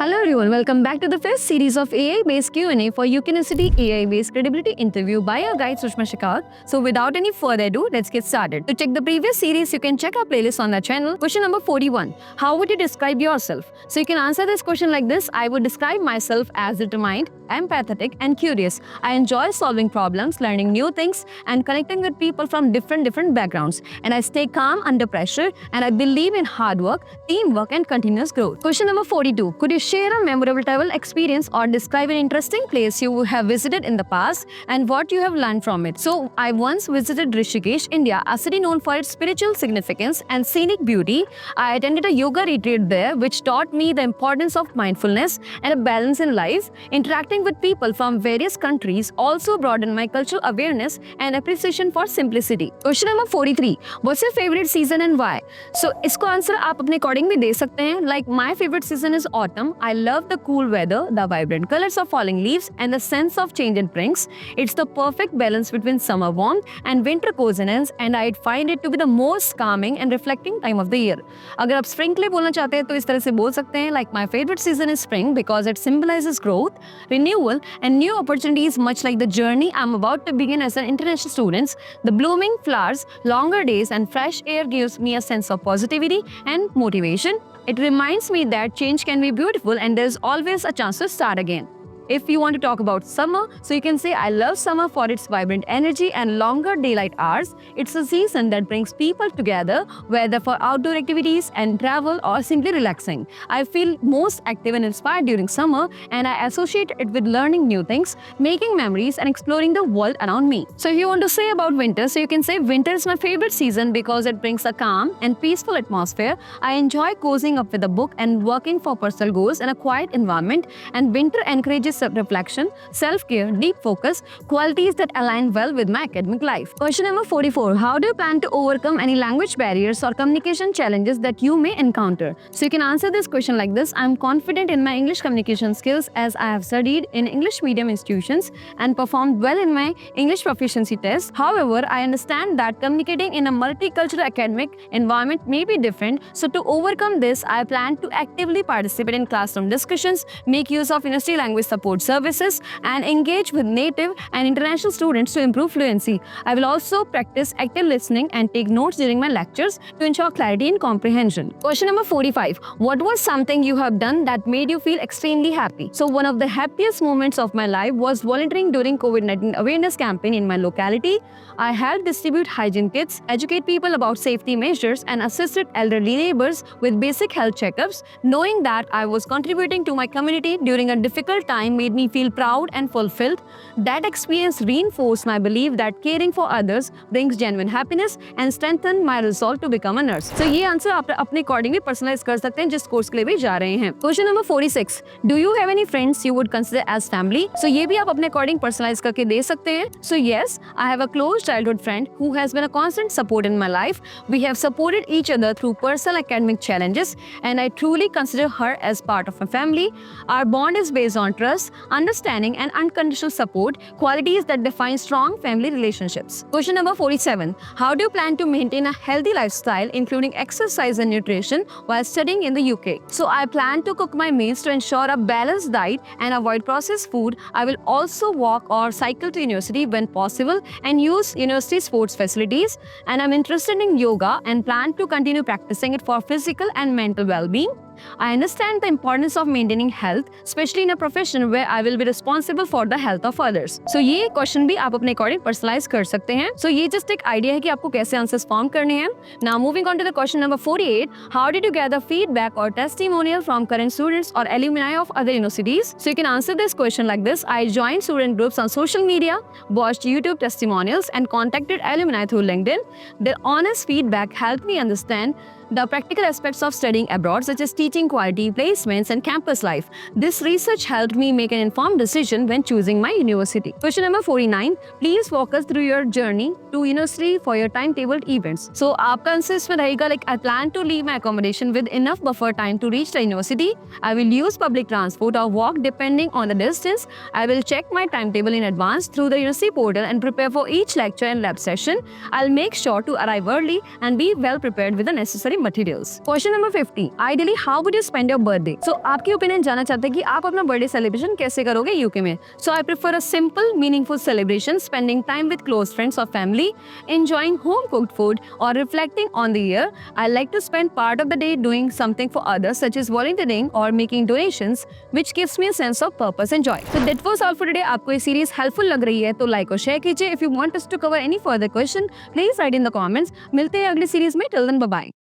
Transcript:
Hello everyone, welcome back to the first series of AI-based Q&A for UK University AI-based credibility interview by our guide Sushma Shikar. So without any further ado, let's get started. To check the previous series, you can check our playlist on the channel. Question number 41. How would you describe yourself? So you can answer this question like this. I would describe myself as determined, empathetic and curious. I enjoy solving problems, learning new things and connecting with people from different backgrounds. And I stay calm under pressure and I believe in hard work, teamwork and continuous growth. Question number 42. Could you share a memorable travel experience or describe an interesting place you have visited in the past and what you have learned from it? So I once visited Rishikesh, India, a city known for its spiritual significance and scenic beauty. I attended a yoga retreat there which taught me the importance of mindfulness and a balance in life. Interacting with people from various countries also broadened my cultural awareness and appreciation for simplicity. Question number 43. What's your favorite season and why? So इसको answer आप अपने according भी दे सकते हैं. Like my favorite season is autumn. I love the cool weather, the vibrant colors of falling leaves and the sense of change it brings. It's the perfect balance between summer warmth and winter coziness and I find it to be the most calming and reflecting time of the year. अगर आप spring के लिए बोलना चाहते हैं तो इस तरह से बोल सकते हैं like my favorite season is spring because it symbolizes growth, renewal and new opportunities much like the journey I'm about to begin as an international student. The blooming flowers, longer days and fresh air gives me a sense of positivity and motivation. It reminds me that change can be beautiful and there's always a chance to start again. If you want to talk about summer, so you can say I love summer for its vibrant energy and longer daylight hours. It's a season that brings people together, whether for outdoor activities and travel or simply relaxing. I feel most active and inspired during summer and I associate it with learning new things, making memories and exploring the world around me. So if you want to say about winter, so you can say winter is my favorite season because it brings a calm and peaceful atmosphere. I enjoy cozying up with a book and working for personal goals in a quiet environment, and winter encourages self-reflection, self-care, deep focus, qualities that align well with my academic life. Question number 44. How do you plan to overcome any language barriers or communication challenges that you may encounter? So you can answer this question like this. I'm confident in my English communication skills as I have studied in English medium institutions and performed well in my English proficiency test. However, I understand that communicating in a multicultural academic environment may be different. So to overcome this, I plan to actively participate in classroom discussions, make use of university language support services and engage with native and international students to improve fluency. I will also practice active listening and take notes during my lectures to ensure clarity and comprehension. Question number 45. What was something you have done that made you feel extremely happy? So one of the happiest moments of my life was volunteering during COVID-19 awareness campaign in my locality. I helped distribute hygiene kits, educate people about safety measures and assisted elderly neighbors with basic health checkups. Knowing that I was contributing to my community during a difficult time made me feel proud and fulfilled. That experience reinforced my belief that caring for others brings genuine happiness and strengthened my resolve to become a nurse. So ये answer आप अपने according भी personalise कर सकते हैं जिस course के लिए भी जा रहे हैं. Question number 46. Do you have any friends you would consider as family? So ये भी आप अपने अकॉर्डिंग पर्सनलाइज करके दे सकते हैं. So yes, I have a close childhood friend who has been a constant support in my life. We have supported each other through personal academic challenges and I truly consider her as part of my family. Our bond is based on trust, understanding and unconditional support, qualities that define strong family relationships. Question number 47. How do you plan to maintain a healthy lifestyle including exercise and nutrition while studying in the UK? So I plan to cook my meals to ensure a balanced diet and avoid processed food. I will also walk or cycle to university when possible and use university sports facilities, and I'm interested in yoga and plan to continue practicing it for physical and mental well-being. I understand the importance of maintaining health, especially in a profession where I will be responsible for the health of others. So ये question भी आप अपने according personalise कर सकते हैं. So ये just एक idea है कि आपको कैसे आंसर्स फॉर्म करने हैं. Now moving on to the question number 48. How did you gather feedback or testimonial from current students or alumni of other universities? So you can answer this question like this. I joined student groups on social media, watched YouTube testimonials and contacted alumni through LinkedIn. Their honest feedback helped me understand the practical aspects of studying abroad, such as teaching quality, placements, and campus life. This research helped me make an informed decision when choosing my university. Question number 49. Please walk us through your journey to university for your timetabled events. So, आपका answer इसमें रहेगा like I plan to leave my accommodation with enough buffer time to reach the university. I will use public transport or walk depending on the distance. I will check my timetable in advance through the university portal and prepare for each lecture and lab session. I'll make sure to arrive early and be well prepared with the necessary materials. Question number 50. Ideally, how would you spend your birthday? So आपकी opinion जानना चाहते हैं कि आप अपना birthday celebration कैसे करोगे UK में. So I prefer a simple, meaningful celebration, spending time with close friends or family, enjoying home cooked food, or reflecting on the year. I like to spend part of the day doing something for others, such as volunteering or making donations, which gives me a sense of purpose and joy. So that was all for today. आपको ये series helpful लग रही है तो like और share कीजिए. If you want us to cover any further question, please write in the comments. मिलते हैं अगली सीरीज में. Till then, bye bye.